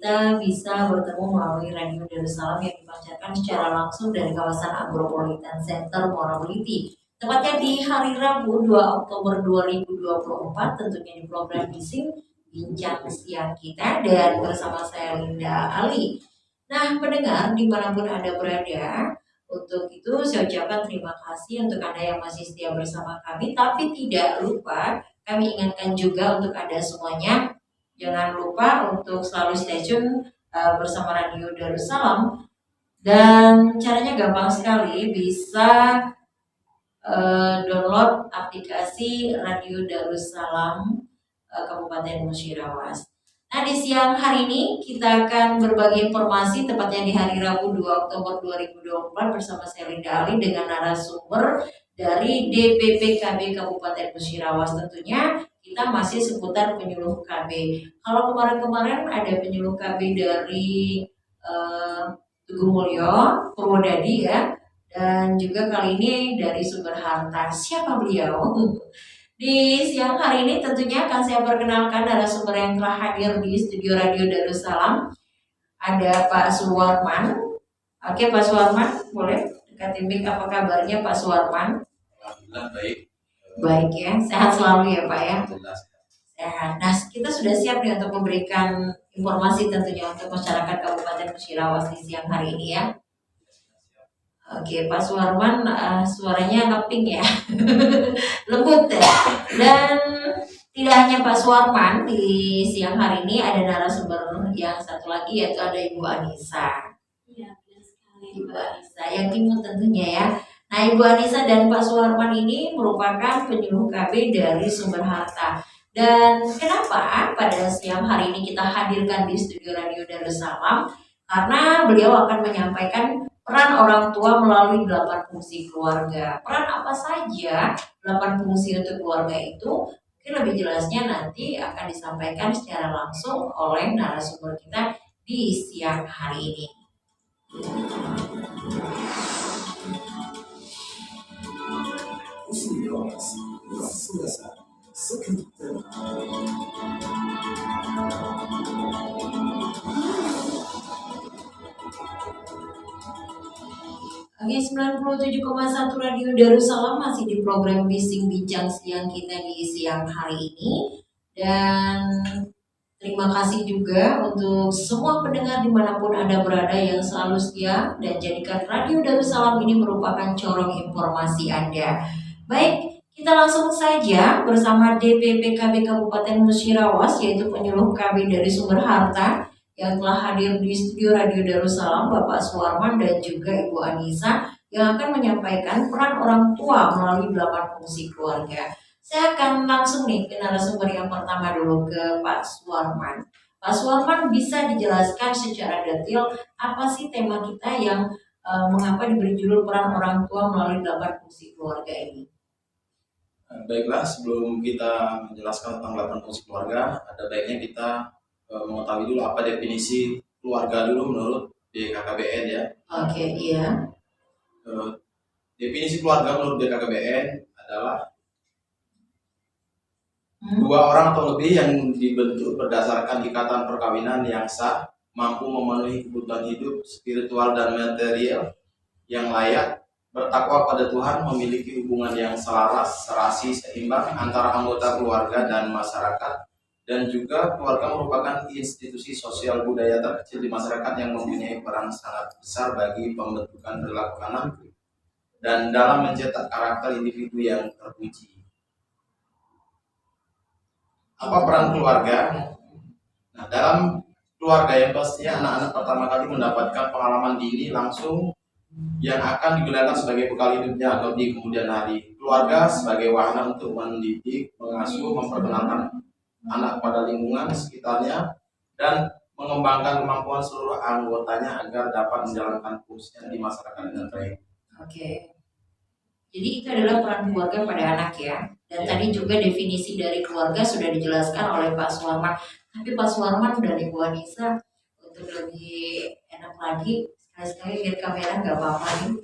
kita bisa bertemu melalui Radio Darussalam yang dipancarkan secara langsung dari kawasan Agropolitan Center Morowali. Tepatnya di hari Rabu 2 Oktober 2024, tentunya di program Bising Bincang Siang kita, dan bersama saya Linda Ali. Nah, pendengar dimanapun Anda berada, untuk itu saya ucapkan terima kasih untuk Anda yang masih setia bersama kami. Tapi tidak lupa kami ingatkan juga untuk Anda semuanya, jangan lupa untuk selalu stay tune bersama Radio Darussalam. Dan caranya gampang sekali, bisa download aplikasi Radio Darussalam Kabupaten Musirawas. Nah, di siang hari ini kita akan berbagi informasi tepatnya di hari Rabu 2 Oktober 2024 bersama saya Linda Ali dengan narasumber dari DPPKB Kabupaten Musirawas. Tentunya kita masih seputar penyuluh KB. Kalau kemarin-kemarin ada penyuluh KB dari Tugu Mulyo, Purwodadi ya, dan juga kali ini dari Sumber Harta. Siapa beliau? Di siang hari ini tentunya akan saya perkenalkan narasumber yang telah hadir di studio Radio Darussalam. Ada Pak Suwarman. Oke, Pak Suwarman, boleh dekatin mic. Apa kabarnya Pak Suwarman? Alhamdulillah baik. Baik ya, sehat selalu ya Pak ya. Sehat. Nah, kita sudah siap nih untuk memberikan informasi tentunya untuk masyarakat Kabupaten Musirawas di siang hari ini ya. Oke, Pak Suwarman, suaranya ngeping ya, lembut ya. Dan tidak hanya Pak Suwarman, di siang hari ini ada narasumber yang satu lagi, yaitu ada Ibu Anissa. Iya, benar sekali. Ibu Anissa yang timur tentunya ya. Nah, Ibu Anissa dan Pak Suwarman ini merupakan penyuluh KB dari Sumber Harta. Dan kenapa pada siang hari ini kita hadirkan di studio Radio Darussalam? Karena beliau akan menyampaikan peran orang tua melalui 8 fungsi keluarga. Peran apa saja 8 fungsi untuk keluarga itu? Mungkin lebih jelasnya nanti akan disampaikan secara langsung oleh narasumber kita di siang hari ini. Oke, 97,1 Radio Darussalam masih di program Bising Bincang Siang kita di siang hari ini. Dan terima kasih juga untuk semua pendengar dimanapun Anda berada yang selalu setia dan jadikan Radio Darussalam ini merupakan corong informasi Anda. Baik, kita langsung saja bersama DPPKB Kabupaten Musirawas, yaitu penyuluh KB dari Sumber Harta, yang telah hadir di studio Radio Darussalam, Bapak Suwarman dan juga Ibu Anissa, yang akan menyampaikan peran orang tua melalui 8 fungsi keluarga. Saya akan langsung nih ke narasumber yang pertama dulu, ke Pak Suwarman. Pak Suwarman, bisa dijelaskan secara detail apa sih tema kita yang mengapa diberi judul peran orang tua melalui 8 fungsi keluarga ini? Baiklah, sebelum kita menjelaskan tentang 8 fungsi keluarga, ada baiknya kita mengetahui dulu apa definisi keluarga dulu menurut BKKBN ya. Oke, iya. Definisi keluarga menurut BKKBN adalah dua orang atau lebih yang dibentuk berdasarkan ikatan perkawinan yang sah, mampu memenuhi kebutuhan hidup, spiritual dan material yang layak, bertakwa pada Tuhan, memiliki hubungan yang selaras, serasi, seimbang antara anggota keluarga dan masyarakat. Dan juga keluarga merupakan institusi sosial budaya terkecil di masyarakat yang mempunyai peran sangat besar bagi pembentukan perilaku anak dan dalam mencetak karakter individu yang terpuji. Apa peran keluarga? Nah, dalam keluarga yang pastinya anak-anak pertama kali mendapatkan pengalaman dini langsung yang akan digunakan sebagai bekal hidupnya atau di kemudian hari. Keluarga sebagai wahana untuk mendidik, mengasuh, memperkenalkan anak pada lingkungan sekitarnya dan mengembangkan kemampuan seluruh anggotanya agar dapat menjalankan fungsinya di masyarakat dengan baik. Oke. Jadi itu adalah peran keluarga pada anak ya. Dan tadi juga definisi dari keluarga sudah dijelaskan oleh Pak Suwarman. Tapi Pak Suwarman dan Ibu Anissa, untuk lebih enak lagi, sekali-sekali lihat kamera nggak apa-apa nih.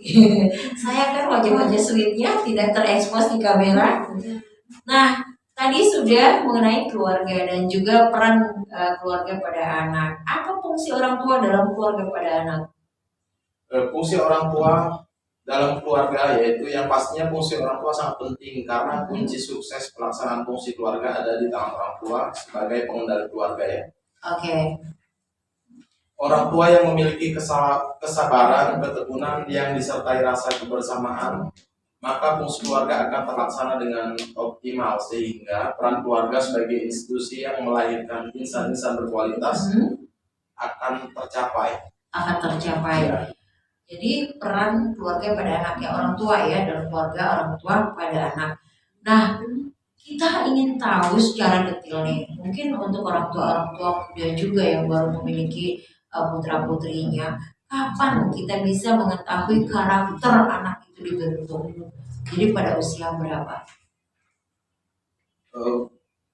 Saya kan wajah-wajah sweetnya tidak terekspos di kamera. Nah, tadi sudah mengenai keluarga dan juga peran keluarga pada anak. Apa fungsi orang tua dalam keluarga pada anak? Fungsi orang tua dalam keluarga yaitu yang pastinya fungsi orang tua sangat penting karena kunci sukses pelaksanaan fungsi keluarga ada di tangan orang tua sebagai pengendali keluarga ya. Oke. Orang tua yang memiliki kesabaran, ketekunan yang disertai rasa kebersamaan, maka fungsi keluarga akan terlaksana dengan optimal sehingga peran keluarga sebagai institusi yang melahirkan insan-insan berkualitas akan tercapai. Ya. Jadi peran keluarga pada anak ya, orang tua ya, dalam keluarga orang tua pada anak. Nah, kita ingin tahu secara detail nih, mungkin untuk orang tua muda juga yang baru memiliki putra putrinya, kapan kita bisa mengetahui karakter anak itu dibentuk? Jadi pada usia berapa?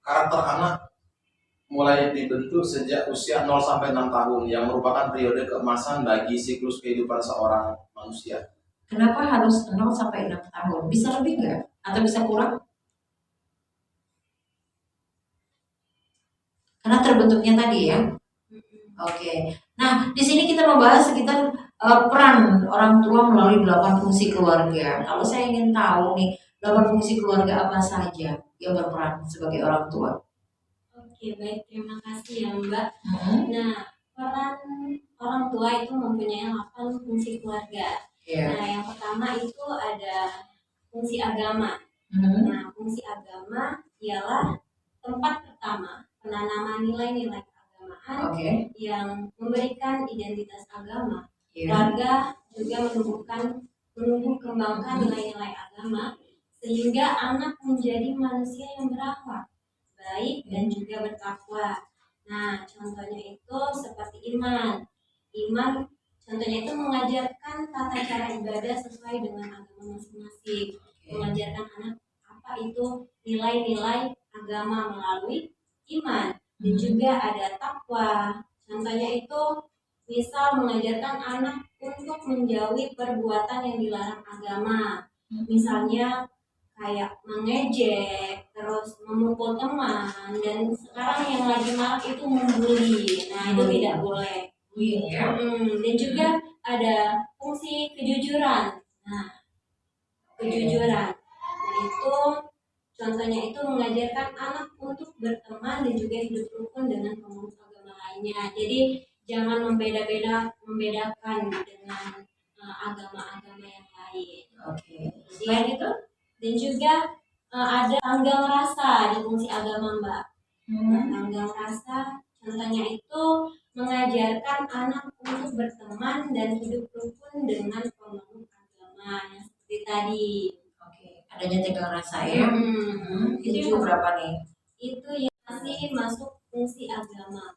Karakter anak mulai dibentuk sejak usia 0 sampai 6 tahun yang merupakan periode keemasan bagi siklus kehidupan seorang manusia. Kenapa harus 0 sampai 6 tahun? Bisa lebih nggak? Atau bisa kurang? Karena terbentuknya tadi ya. Oke. Nah, di sini kita membahas sekitar peran orang tua melalui 8 fungsi keluarga. Kalau saya ingin tahu nih, 8 fungsi keluarga apa saja yang berperan sebagai orang tua? Oke, baik. Terima kasih ya, Mbak. Nah, peran orang tua itu mempunyai 8 fungsi keluarga. Nah, yang pertama itu ada fungsi agama. Nah, fungsi agama ialah tempat pertama penanaman nilai-nilai keagamaan yang memberikan identitas agama. Keluarga juga menumbuh kembangkan nilai-nilai agama sehingga anak menjadi manusia yang berakhlak baik dan juga bertakwa. Nah, contohnya itu seperti iman. Iman contohnya itu mengajarkan tata cara ibadah sesuai dengan agama masing-masing. Mengajarkan anak apa itu nilai-nilai agama melalui iman. Dan juga ada takwa. Contohnya itu misal mengajarkan anak untuk menjauhi perbuatan yang dilarang agama. Misalnya kayak mengejek, terus memukul teman, dan sekarang yang lagi marak itu membuli. Nah, itu tidak boleh. Dan juga ada fungsi kejujuran. Nah, kejujuran. Nah, itu contohnya itu mengajarkan anak untuk berteman dan juga hidup rukun dengan pemeluk agama lainnya. Jadi jangan membedakan dengan agama-agama yang lain. Selain itu, dan juga ada tanggal rasa di fungsi agama, Mbak. Tanggal rasa contohnya itu mengajarkan anak untuk berteman dan hidup rukun dengan pemeluk agama yang seperti tadi. Adanya tanggal rasa ya. Itu berapa nih? Itu yang masih masuk fungsi agama.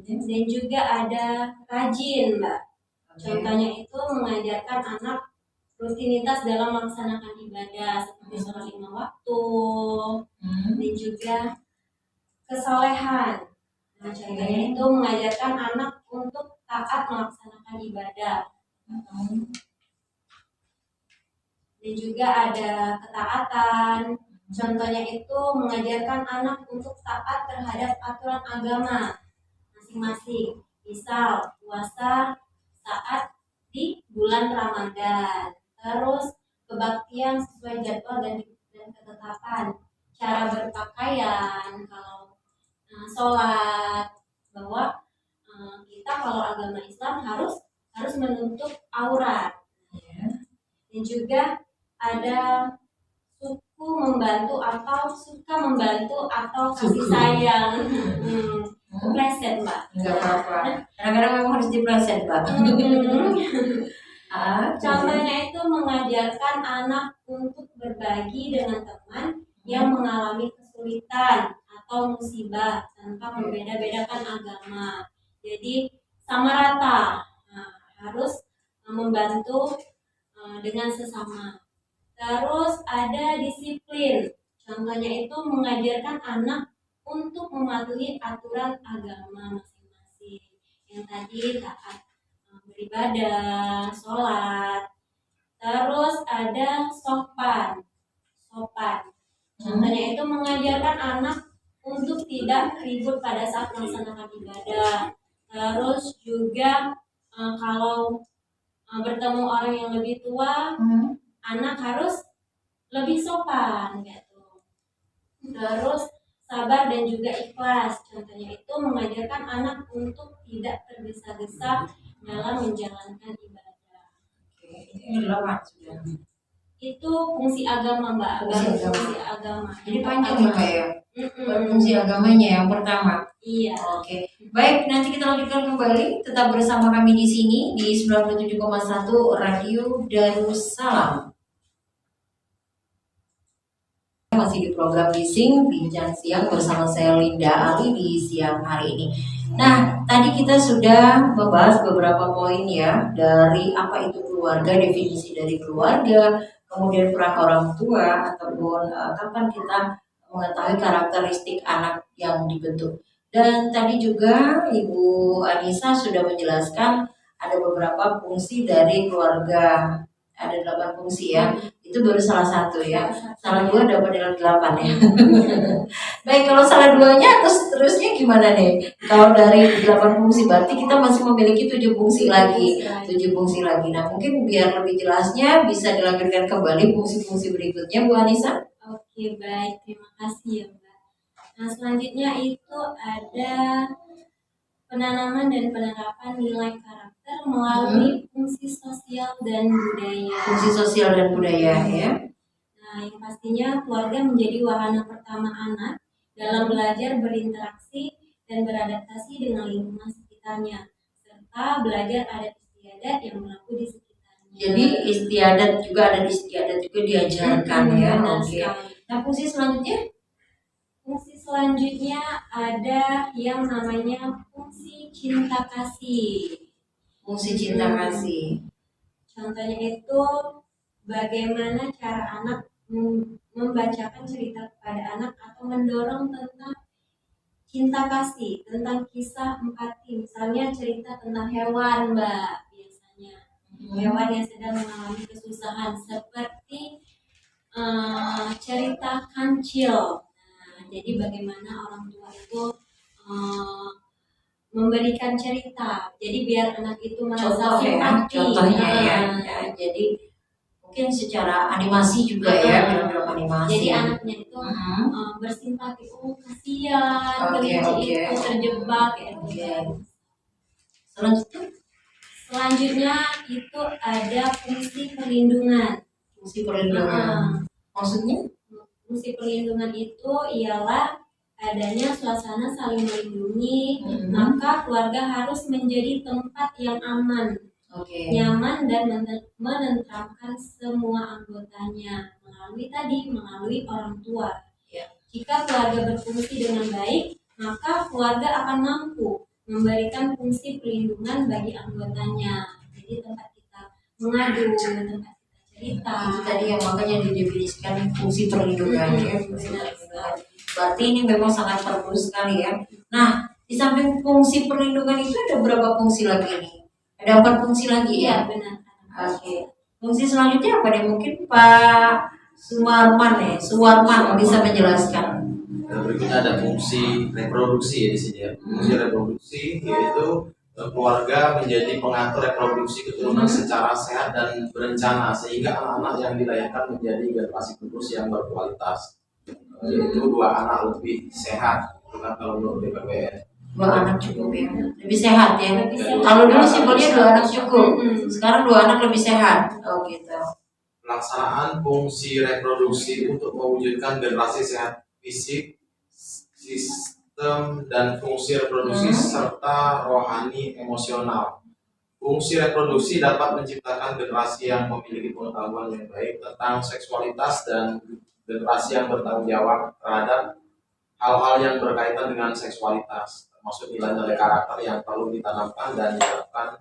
Dan juga ada rajin, Mbak. Contohnya itu mengajarkan anak rutinitas dalam melaksanakan ibadah seperti sholat 5 waktu dan juga kesolehan. Nah, contohnya itu mengajarkan anak untuk taat melaksanakan ibadah. Dan juga ada ketaatan. Contohnya itu mengajarkan anak untuk taat terhadap aturan agama masing-masing. Misal puasa saat di bulan Ramadan. Terus kebaktian sesuai jadwal dan ketetapan. Cara berpakaian, kalau sholat, bahwa kita kalau agama Islam harus menutup aurat. Dan juga ada suka membantu atau kasih sayang. Pleset, Mbak. Enggak apa-apa. Kadang-kadang memang harus dipleset, Mbak. Contohnya itu mengajarkan anak untuk berbagi dengan teman yang mengalami kesulitan atau musibah tanpa membeda-bedakan agama. Jadi sama rata, harus membantu dengan sesama. Terus ada disiplin. Contohnya itu mengajarkan anak untuk mematuhi aturan agama masing-masing. Yang tadi taat beribadah, sholat. Terus ada sopan. Contohnya Contohnya itu mengajarkan anak untuk tidak ribut pada saat melaksanakan ibadah. Terus juga kalau bertemu orang yang lebih tua, anak harus lebih sopan gitu. Terus sabar dan juga ikhlas. Contohnya itu mengajarkan anak untuk tidak tergesa-gesa dalam menjalankan ibadah. Ini 8 sudah. Itu fungsi agama, Mbak. Fungsi agama. Jadi panjang ya Mbak ya? Fungsi agamanya yang pertama. Iya. Oke. Baik, nanti kita lanjutkan kembali. Tetap bersama kami di sini di 97,1 Radio Darussalam. Masih di program Bising Bincang Siang bersama saya Linda Ali di siang hari ini. Nah, tadi kita sudah membahas beberapa poin ya, dari apa itu keluarga, definisi dari keluarga, kemudian peran orang tua, ataupun kapan kita mengetahui karakteristik anak yang dibentuk. Dan tadi juga Ibu Anissa sudah menjelaskan ada beberapa fungsi dari keluarga. Ada 8 fungsi ya. Itu baru salah satu ya. Salah 2 dapat dengan 8 ya. Baik, kalau salah 2-nya terusnya gimana nih? Kalau dari 8 fungsi berarti kita masih memiliki 7 fungsi lagi. 7 fungsi lagi. Nah, mungkin biar lebih jelasnya bisa dilanjutkan kembali fungsi-fungsi berikutnya Bu Anissa. Oke, baik. Terima kasih ya, Mbak. Nah, selanjutnya itu ada penanaman dan penerapan nilai karakter melalui fungsi sosial dan budaya. Fungsi sosial dan budaya ya. Nah, yang pastinya keluarga menjadi wahana pertama anak dalam belajar berinteraksi dan beradaptasi dengan lingkungan sekitarnya, serta belajar adat istiadat yang berlaku di sekitarnya. Jadi istiadat juga diajarkan ya. Oke. Nah, fungsi selanjutnya? Fungsi selanjutnya ada yang namanya fungsi cinta kasih. Fungsi cinta kasih. Contohnya itu bagaimana cara anak membacakan cerita kepada anak atau mendorong tentang cinta kasih, tentang kisah empati. Misalnya cerita tentang hewan, Mbak, biasanya. Hewan yang sedang mengalami kesusahan seperti cerita kancil. Jadi bagaimana orang tua itu memberikan cerita, jadi biar anak itu merasa simpati. Contohnya ya. Jadi mungkin secara animasi juga ya, film-film animasi. Jadi anaknya itu bersimpati, kasihan, kelinci itu terjebak gitu. Selanjutnya itu ada fungsi perlindungan. Fungsi perlindungan. Maksudnya? Fungsi perlindungan itu ialah adanya suasana saling melindungi, maka keluarga harus menjadi tempat yang aman, nyaman dan menenteramkan semua anggotanya melalui orang tua. Jika keluarga berfungsi dengan baik, maka keluarga akan mampu memberikan fungsi perlindungan bagi anggotanya. Jadi tempat kita mengadu, tempat cerita. Itu tadi yang makanya didefinisikan fungsi perlindungan ya. Berarti ini memang sangat perlu sekali ya. Nah, di samping fungsi perlindungan itu ada berapa fungsi lagi nih? Ada 4 fungsi lagi ya? Benar. Oke. Fungsi selanjutnya apa nih? Mungkin Pak Suwarman bisa menjelaskan. Berikutnya ada fungsi reproduksi ya di sini ya. Fungsi reproduksi yaitu keluarga menjadi pengatur reproduksi keturunan secara sehat dan berencana sehingga anak-anak yang dilahirkan menjadi generasi penerus yang berkualitas, yaitu 2 anak lebih sehat, bukan kalau menurut BPPN. 2 anak cukup ya, lebih sehat ya. Kalau dulu simpelnya 2 anak cukup, sekarang 2 anak lebih sehat. Oh gitu. Pelaksanaan fungsi reproduksi untuk mewujudkan generasi sehat fisik, sistem dan fungsi reproduksi serta rohani emosional. Fungsi reproduksi dapat menciptakan generasi yang memiliki pengetahuan yang baik tentang seksualitas dan generasi yang bertanggung jawab terhadap hal-hal yang berkaitan dengan seksualitas, termasuk nilai-nilai karakter yang perlu ditanamkan dan diterapkan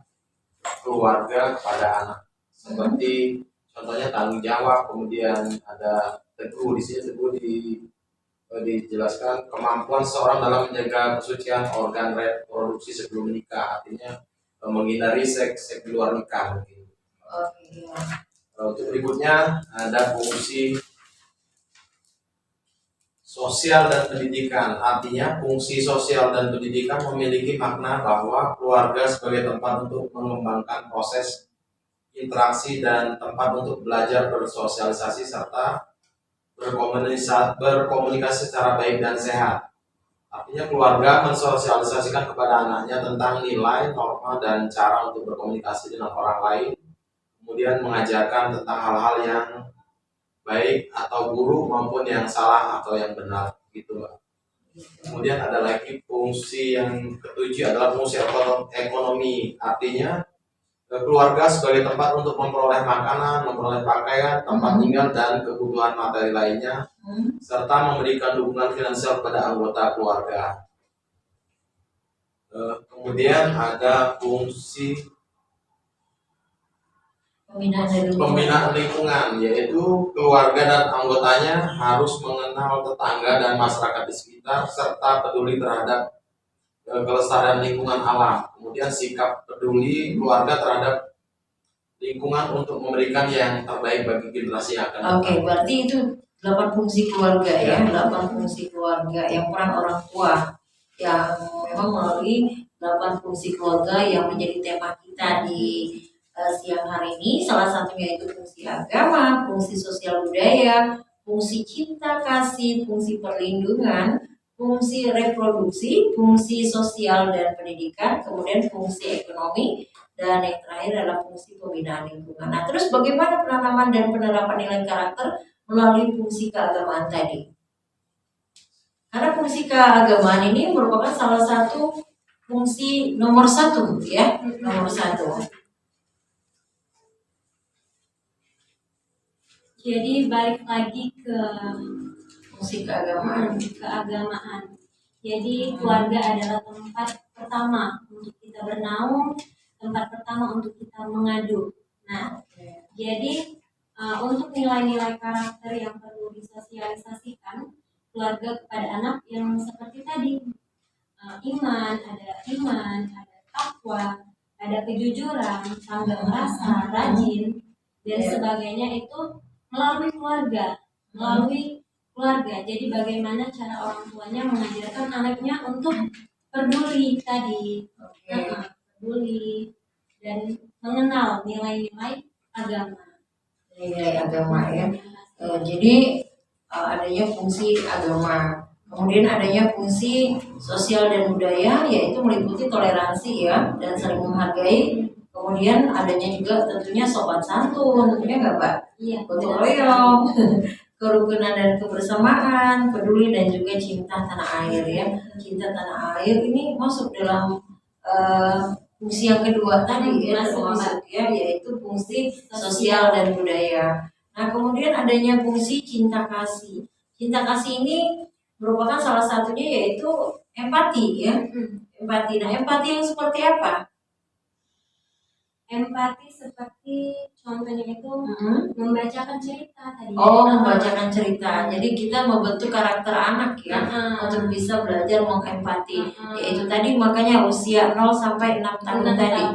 keluarga kepada anak. Seperti contohnya tanggung jawab, kemudian ada teguh di sini dijelaskan kemampuan seorang dalam menjaga kesucian organ reproduksi sebelum menikah, artinya menghindari seks di luar nikah. Untuk berikutnya ada fungsi Sosial dan pendidikan, artinya fungsi sosial dan pendidikan memiliki makna bahwa keluarga sebagai tempat untuk mengembangkan proses interaksi dan tempat untuk belajar bersosialisasi serta berkomunikasi secara baik dan sehat. Artinya keluarga mensosialisasikan kepada anaknya tentang nilai, norma, dan cara untuk berkomunikasi dengan orang lain, kemudian mengajarkan tentang hal-hal yang baik atau buruk maupun yang salah atau yang benar gitu Mbak. Kemudian ada lagi fungsi yang ketujuh adalah fungsi ekonomi, artinya keluarga sebagai tempat untuk memperoleh makanan, memperoleh pakaian, tempat tinggal dan kebutuhan materi lainnya, serta memberikan dukungan finansial kepada anggota keluarga. Kemudian ada fungsi pembinaan lingkungan, yaitu keluarga dan anggotanya harus mengenal tetangga dan masyarakat di sekitar serta peduli terhadap kelestarian lingkungan alam. Kemudian sikap peduli keluarga terhadap lingkungan untuk memberikan yang terbaik bagi generasi yang akan datang. Oke, berarti itu 8 fungsi keluarga ya, 8 fungsi keluarga yang peran orang tua yang memang melalui 8 fungsi keluarga yang menjadi tema kita di siang hari ini. Salah satunya itu fungsi agama, fungsi sosial budaya, fungsi cinta kasih, fungsi perlindungan, fungsi reproduksi, fungsi sosial dan pendidikan, kemudian fungsi ekonomi, dan yang terakhir adalah fungsi pembinaan lingkungan. Nah, terus bagaimana penanaman dan penerapan nilai karakter melalui fungsi keagamaan tadi? Karena fungsi keagamaan ini merupakan salah satu fungsi nomor 1 ya, nomor 1. Jadi balik lagi ke fungsi keagamaan. Jadi keluarga adalah tempat pertama untuk kita bernaung, tempat pertama untuk kita mengadu. Nah, jadi untuk nilai-nilai karakter yang perlu disosialisasikan keluarga kepada anak yang seperti tadi, iman, ada takwa, ada kejujuran, tanggap rasa, rajin, dan sebagainya itu melalui keluarga. Jadi bagaimana cara orang tuanya mengajarkan anaknya untuk peduli tadi, peduli dan mengenal nilai-nilai agama. Nilai agama ya. Jadi adanya fungsi agama, kemudian adanya fungsi sosial dan budaya, yaitu meliputi toleransi ya dan saling menghargai. Kemudian adanya juga tentunya sopan santun, tentunya nggak Pak? Iya. Gotong royong, kerukunan dan kebersamaan, peduli dan juga cinta tanah air ya. Cinta tanah air ini masuk dalam fungsi yang kedua tadi ya, termasuk ya, yaitu fungsi sosial dan budaya. Nah, kemudian adanya fungsi cinta kasih. Cinta kasih ini merupakan salah satunya yaitu empati ya. Empati. Nah, empati yang seperti apa? Empati seperti contohnya itu membacakan cerita tadi. Membacakan cerita. Jadi kita membentuk karakter anak ya untuk bisa belajar mengempati. Yaitu tadi makanya usia 0 sampai 6 tahun tadi.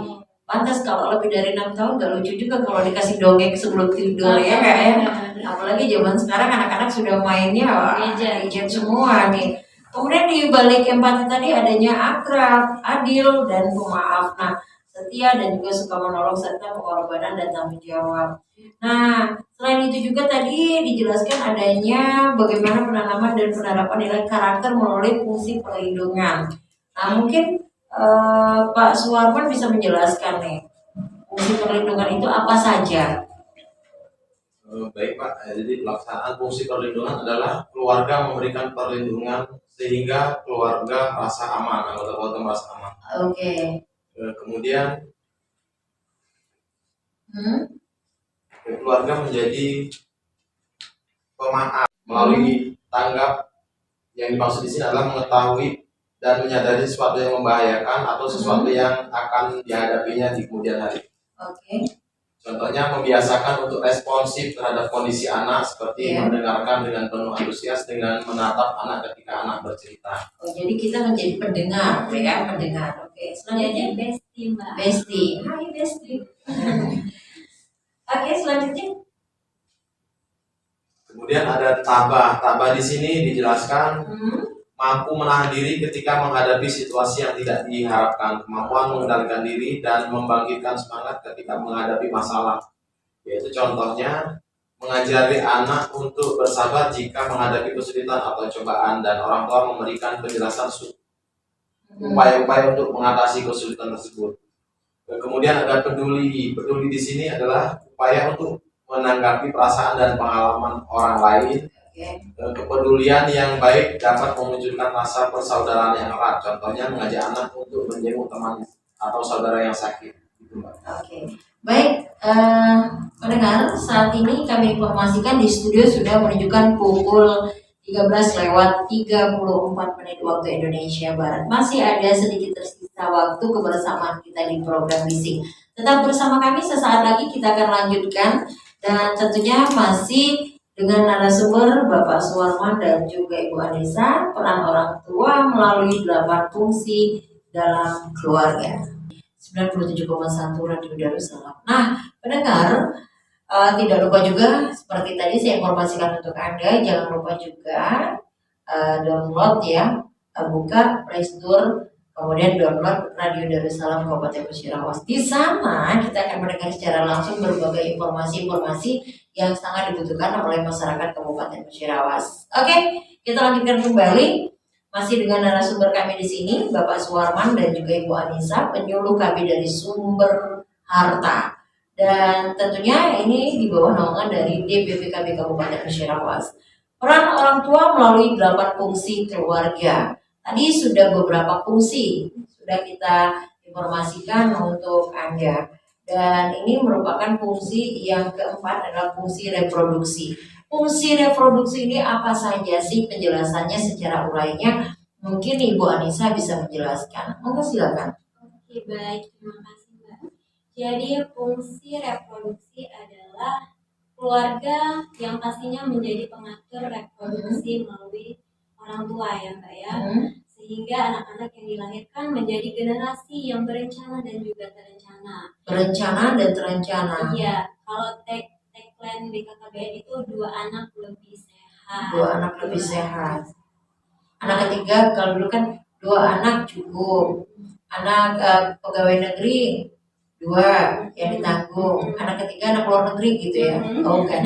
Pantas kalau lebih dari 6 tahun gak lucu juga kalau dikasih dongeng sebelum tidur ya kayak. Apalagi zaman sekarang anak-anak sudah mainnya gadget semua nih. Kemudian di balik empati tadi adanya akrab, adil dan pemaaf. Nah, setia dan juga suka menolong serta pengorbanan dan tanggung jawab. Nah, selain itu juga tadi dijelaskan adanya bagaimana penanaman dan penerapan nilai karakter melalui fungsi perlindungan. Nah, mungkin Pak Suwarman bisa menjelaskan nih fungsi perlindungan itu apa saja? Baik Pak, jadi pelaksanaan fungsi perlindungan adalah keluarga memberikan perlindungan sehingga keluarga merasa aman, anggota keluarga merasa aman. Oke. Kemudian keluarga menjadi pemaaf melalui tanggap. Yang dimaksud di sini adalah mengetahui dan menyadari sesuatu yang membahayakan atau sesuatu yang akan dihadapinya di kemudian hari. Oke. Contohnya membiasakan untuk responsif terhadap kondisi anak seperti mendengarkan dengan penuh antusias dengan menatap anak ketika anak bercerita. Jadi kita menjadi pendengar, ya pendengar. Oke, selanjutnya bestie Mbak. Bestie. Hai bestie. Oke, selanjutnya Kemudian ada tabah. Tabah di sini dijelaskan mampu menahan diri ketika menghadapi situasi yang tidak diharapkan, kemampuan mengendalikan diri dan membangkitkan semangat ketika menghadapi masalah. Yaitu contohnya mengajari anak untuk bersabar jika menghadapi kesulitan atau cobaan, dan orang tua memberikan penjelasan upaya-upaya untuk mengatasi kesulitan tersebut. Kemudian ada peduli. Peduli di sini adalah upaya untuk menanggapi perasaan dan pengalaman orang lain. Kepedulian yang baik dapat memunculkan rasa persaudaraan yang erat. Contohnya mengajak anak untuk menjenguk teman atau saudara yang sakit. Oke. Baik, pendengar, saat ini kami informasikan di studio sudah menunjukkan pukul 13:34 waktu Indonesia Barat. Masih ada sedikit tersisa waktu kebersamaan kita di program Bising. Tetap bersama kami, sesaat lagi kita akan lanjutkan, dan tentunya masih dengan narasumber Bapak Suwarman dan juga Ibu Anissa, peran orang tua melalui 8 fungsi dalam keluarga. 97,1 Radio Darussalam. Nah, pendengar, tidak lupa juga seperti tadi saya informasikan untuk Anda, jangan lupa juga download ya, buka Play Store, kemudian download Radio Darussalam Kabupaten Musirawas. Di sana kita akan mendengar secara langsung berbagai informasi-informasi yang sangat dibutuhkan oleh masyarakat Kabupaten Musirawas. Oke, kita lanjutkan kembali. Masih dengan narasumber kami di sini, Bapak Suwarman dan juga Ibu Anissa, penyuluh kami dari Sumber Harta. Dan tentunya ini di bawah naungan dari DPPKB Kabupaten Musirawas. Peran orang tua melalui 8 fungsi keluarga. Tadi sudah beberapa fungsi sudah kita informasikan untuk Anda. Dan ini merupakan fungsi yang keempat adalah fungsi reproduksi. Fungsi reproduksi ini apa saja sih, penjelasannya secara urainya? Mungkin Ibu Anissa bisa menjelaskan. Monggo silakan. Oke, baik, terima kasih Mbak. Jadi fungsi reproduksi adalah keluarga yang pastinya menjadi pengatur reproduksi melalui orang tua ya Mbak ya. Sehingga anak-anak yang dilahirkan menjadi generasi yang berencana dan juga terencana. Berencana dan terencana. Iya, kalau tagline BKKBN itu 2 anak lebih sehat. 2 anak lebih sehat. Anak ketiga, kalau dulu kan 2 anak cukup. Anak pegawai negeri 2 yang ditanggung. Anak ketiga anak luar negeri gitu ya. Oh kan.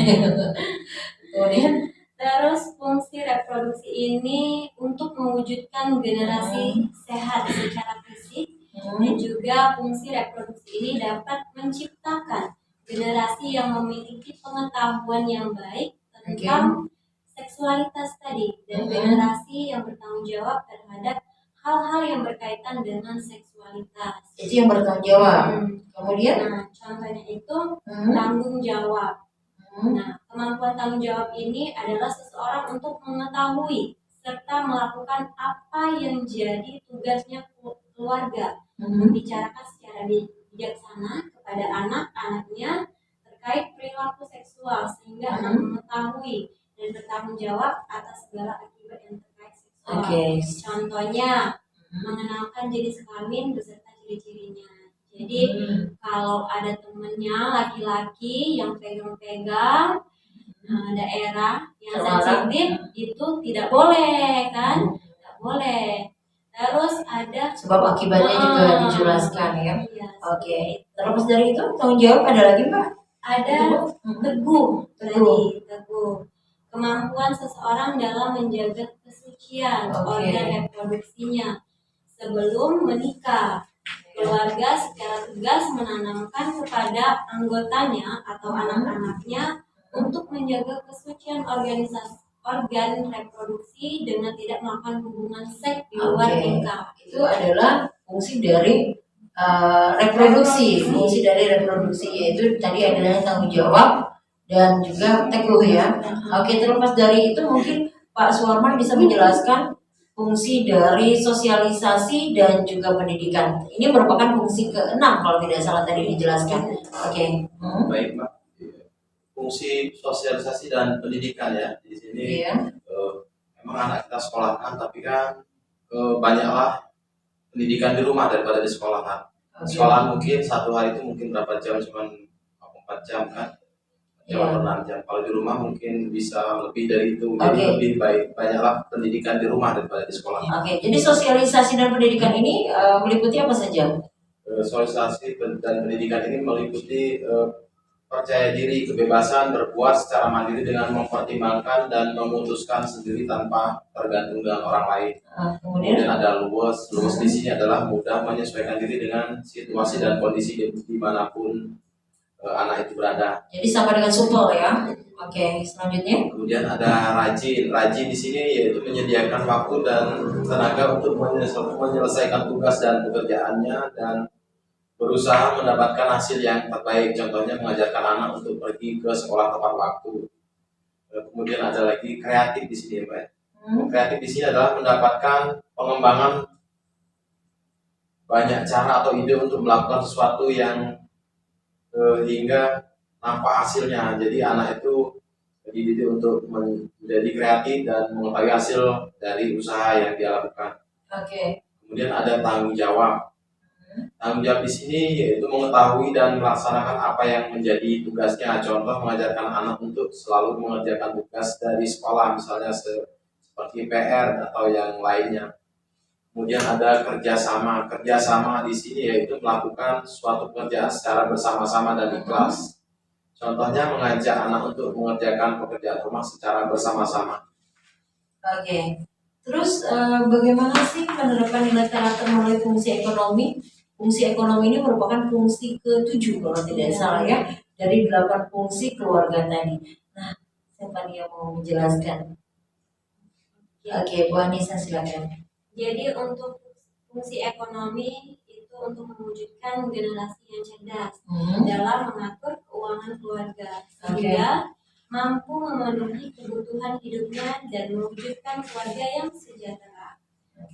Kemudian terus fungsi reproduksi ini untuk mewujudkan generasi sehat secara fisik, dan juga fungsi reproduksi ini dapat menciptakan generasi yang memiliki pengetahuan yang baik tentang seksualitas tadi, dan generasi yang bertanggung jawab terhadap hal-hal yang berkaitan dengan seksualitas. Itu yang bertanggung jawab. Kemudian, contohnya itu tanggung jawab. Nah, kemampuan tanggung jawab ini adalah seseorang untuk mengetahui serta melakukan apa yang jadi tugasnya keluarga, membicarakan secara bijaksana kepada anak-anaknya terkait perilaku seksual, sehingga anak mengetahui dan bertanggung jawab atas segala akibat yang terkait seksual. Contohnya, mengenalkan jenis kelamin beserta ciri-cirinya. Jadi kalau ada temennya laki-laki yang pegang-pegang daerah yang sensitif, itu tidak boleh kan? Tidak boleh. Terus ada sebab akibatnya juga dijelaskan ya. Iya, Oke. Terlepas dari itu, tanggung jawab ada lagi Mbak? Ada teguh. Kemampuan seseorang dalam menjaga kesucian organ reproduksinya sebelum menikah. Keluarga secara tegas menanamkan kepada anggotanya atau anak-anaknya untuk menjaga kesucian organ reproduksi dengan tidak melakukan hubungan seks di luar nikah. Itu adalah fungsi dari reproduksi. Fungsi dari reproduksi yaitu tadi adalah tanggung jawab dan juga teguh ya. Oke, terlepas dari itu mungkin Pak Suwarman bisa menjelaskan fungsi dari sosialisasi dan juga pendidikan. Ini merupakan fungsi ke-6 kalau tidak salah tadi dijelaskan. Oke. Baik, Mbak. Fungsi sosialisasi dan pendidikan ya di sini. Memang anak kita sekolahkan, tapi kan banyaklah pendidikan di rumah daripada di sekolahan. Sekolahan mungkin 1 hari itu mungkin berapa jam, cuma 4 jam kan. jam 6 jam. Kalau di rumah mungkin bisa lebih dari itu. Jadi Oke. lebih banyaklah pendidikan di rumah daripada di sekolah. Oke, jadi sosialisasi dan pendidikan ini meliputi apa saja? Sosialisasi dan pendidikan ini meliputi percaya diri, kebebasan berbuat secara mandiri dengan mempertimbangkan dan memutuskan sendiri tanpa tergantung dengan orang lain. Kemudian ada luwes. Luwes di sini adalah mudah menyesuaikan diri dengan situasi dan kondisi dimanapun anak itu berada. Jadi sama dengan supel ya. Oke, selanjutnya. Kemudian ada rajin. Rajin di sini yaitu menyediakan waktu dan tenaga untuk menyelesaikan tugas dan pekerjaannya dan berusaha mendapatkan hasil yang terbaik. Contohnya mengajarkan anak untuk pergi ke sekolah tepat waktu. Kemudian ada lagi kreatif di sini, Pak. Kreatif di sini adalah mendapatkan pengembangan banyak cara atau ide untuk melakukan sesuatu yang hingga nampak hasilnya. Jadi anak itu dididik untuk menjadi kreatif dan mengetahui hasil dari usaha yang dia lakukan. Oke. Kemudian ada tanggung jawab. Tanggung jawab di sini yaitu mengetahui dan melaksanakan apa yang menjadi tugasnya. Contoh mengajarkan anak untuk selalu mengerjakan tugas dari sekolah, misalnya seperti PR atau yang lainnya. Kemudian ada kerjasama. Kerjasama di sini yaitu melakukan suatu pekerjaan secara bersama-sama dan ikhlas. Contohnya mengajak anak untuk mengerjakan pekerjaan rumah secara bersama-sama. Oke. Terus bagaimana sih penerapan nilai karakter melalui fungsi ekonomi? Fungsi ekonomi ini merupakan fungsi ke-7 kalau tidak salah ya, dari 8 fungsi keluarga tadi. Nah, siapa yang mau menjelaskan? Oke, Bu Anissa silakan. Jadi untuk fungsi ekonomi itu untuk mewujudkan generasi yang cerdas dalam mengatur keuangan keluarga sehingga mampu memenuhi kebutuhan hidupnya dan mewujudkan keluarga yang sejahtera.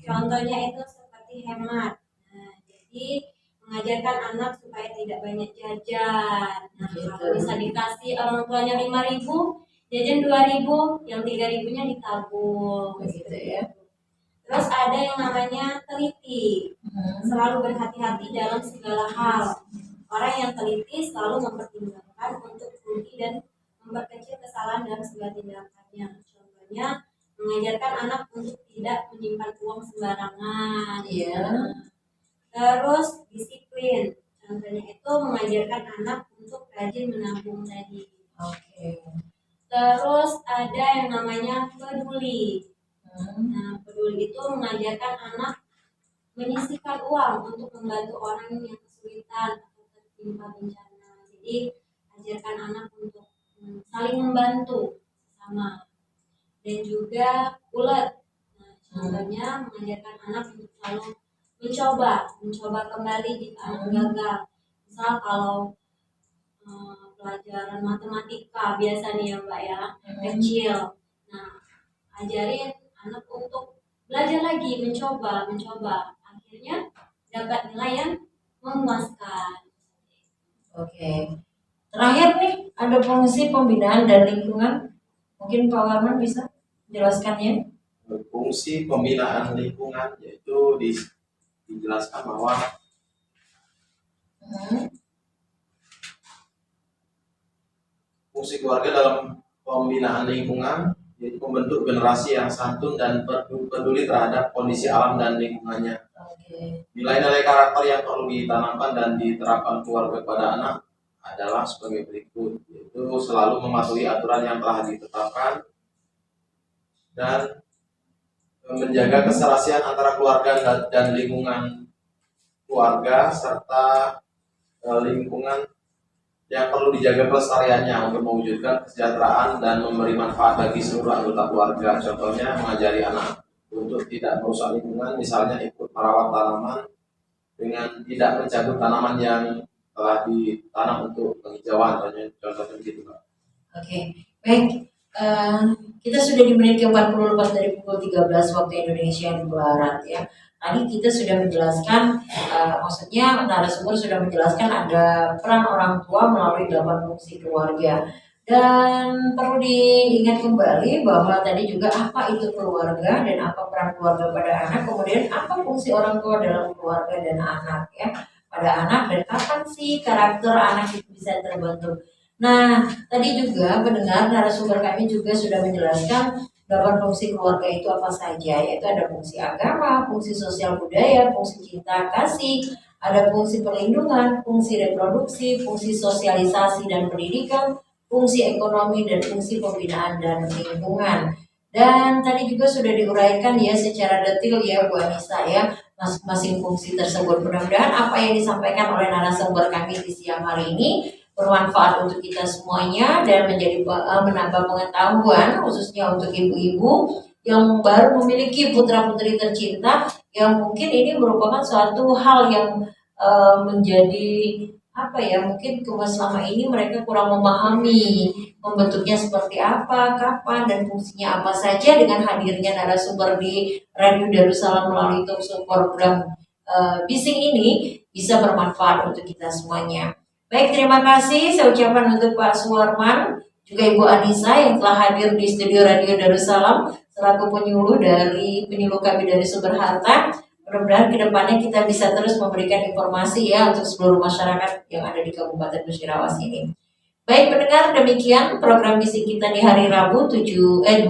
Contohnya itu seperti hemat. Nah, jadi mengajarkan anak supaya tidak banyak jajan. Nah, kalau bisa dikasih orang tuanya 5.000, jajan 2.000, yang 3.000-nya ditabung. Begitu ya. Terus ada yang namanya teliti, selalu berhati-hati dalam segala hal. Orang yang teliti selalu mempertimbangkan untuk rugi dan memperkecil kesalahan dalam segala tindakannya. Contohnya mengajarkan anak untuk tidak menyimpan uang sembarangan. Terus disiplin, contohnya itu mengajarkan anak untuk rajin menabung tadi. Terus ada yang namanya peduli. Nah, peduli itu mengajarkan anak menyisihkan uang untuk membantu orang yang kesulitan atau tertimpa bencana. Jadi ajarkan anak untuk saling membantu sama. Dan juga ulet. Nah, contohnya mengajarkan anak untuk selalu mencoba kembali jika gagal. Misal kalau pelajaran matematika biasa nih ya Mbak ya, kecil. Nah, ajarin anak untuk belajar lagi, mencoba. Akhirnya dapat nilai yang memuaskan. Oke. Terakhir nih, ada fungsi pembinaan dan lingkungan. Mungkin Pak Warman bisa jelaskannya. Fungsi pembinaan lingkungan yaitu dijelaskan bahwa fungsi keluarga dalam pembinaan lingkungan yaitu membentuk generasi yang santun dan peduli terhadap kondisi alam dan lingkungannya. Nilai-nilai karakter yang perlu ditanamkan dan diterapkan keluarga kepada anak adalah sebagai berikut, yaitu selalu mematuhi aturan yang telah ditetapkan dan menjaga keserasian antara keluarga dan lingkungan keluarga serta lingkungan yang perlu dijaga pelestariannya untuk mewujudkan kesejahteraan dan memberi manfaat bagi seluruh anggota keluarga. Contohnya mengajari anak untuk tidak merusak lingkungan, misalnya ikut merawat tanaman dengan tidak mencabut tanaman yang telah ditanam untuk penghijauan, contohnya begitu, Pak. Oke, baik. Kita sudah di menit ke-40 lepas dari pukul 13 waktu Indonesia Barat ya. Tadi kita sudah menjelaskan, maksudnya narasumber sudah menjelaskan ada peran orang tua melalui 8 fungsi keluarga. Dan perlu diingat kembali bahwa tadi juga apa itu keluarga dan apa peran keluarga pada anak, kemudian apa fungsi orang tua dalam keluarga dan anak ya pada anak, dan kapan sih karakter anak itu bisa terbentuk. Nah, tadi juga pendengar narasumber kami juga sudah menjelaskan 8 fungsi keluarga itu apa saja, yaitu ada fungsi agama, fungsi sosial budaya, fungsi cinta kasih, ada fungsi perlindungan, fungsi reproduksi, fungsi sosialisasi dan pendidikan, fungsi ekonomi, dan fungsi pembinaan dan lingkungan. Dan tadi juga sudah diuraikan ya secara detail ya Bu Anissa ya, masing-masing fungsi tersebut. Mudah-mudahan apa yang disampaikan oleh narasumber kami di siang hari ini bermanfaat untuk kita semuanya dan menjadi menambah pengetahuan khususnya untuk ibu-ibu yang baru memiliki putra-putri tercinta, yang mungkin ini merupakan suatu hal yang menjadi apa ya, mungkin selama ini mereka kurang memahami membentuknya seperti apa, kapan, dan fungsinya apa saja. Dengan hadirnya narasumber di Radio Darussalam melalui talk show program Bising ini bisa bermanfaat untuk kita semuanya. Baik, terima kasih saya ucapkan untuk Pak Suwarman, juga Ibu Anissa yang telah hadir di studio Radio Darussalam selaku penyuluh kami dari Sumber Harta. Mudah-mudahan kedepannya kita bisa terus memberikan informasi ya untuk seluruh masyarakat yang ada di Kabupaten Musirawas ini. Baik pendengar, demikian program Bising kita di hari Rabu 2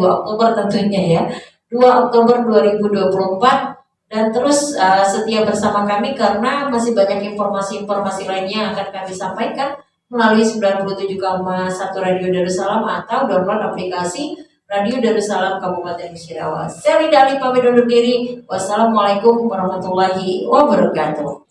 Oktober tentunya ya, 2 Oktober 2024. Dan terus setia bersama kami karena masih banyak informasi-informasi lainnya yang akan kami sampaikan melalui 97,1 Radio Darussalam atau download aplikasi Radio Darussalam Kabupaten Musirawas. Saya Linda Ali pamit undur diri. Wassalamualaikum warahmatullahi wabarakatuh.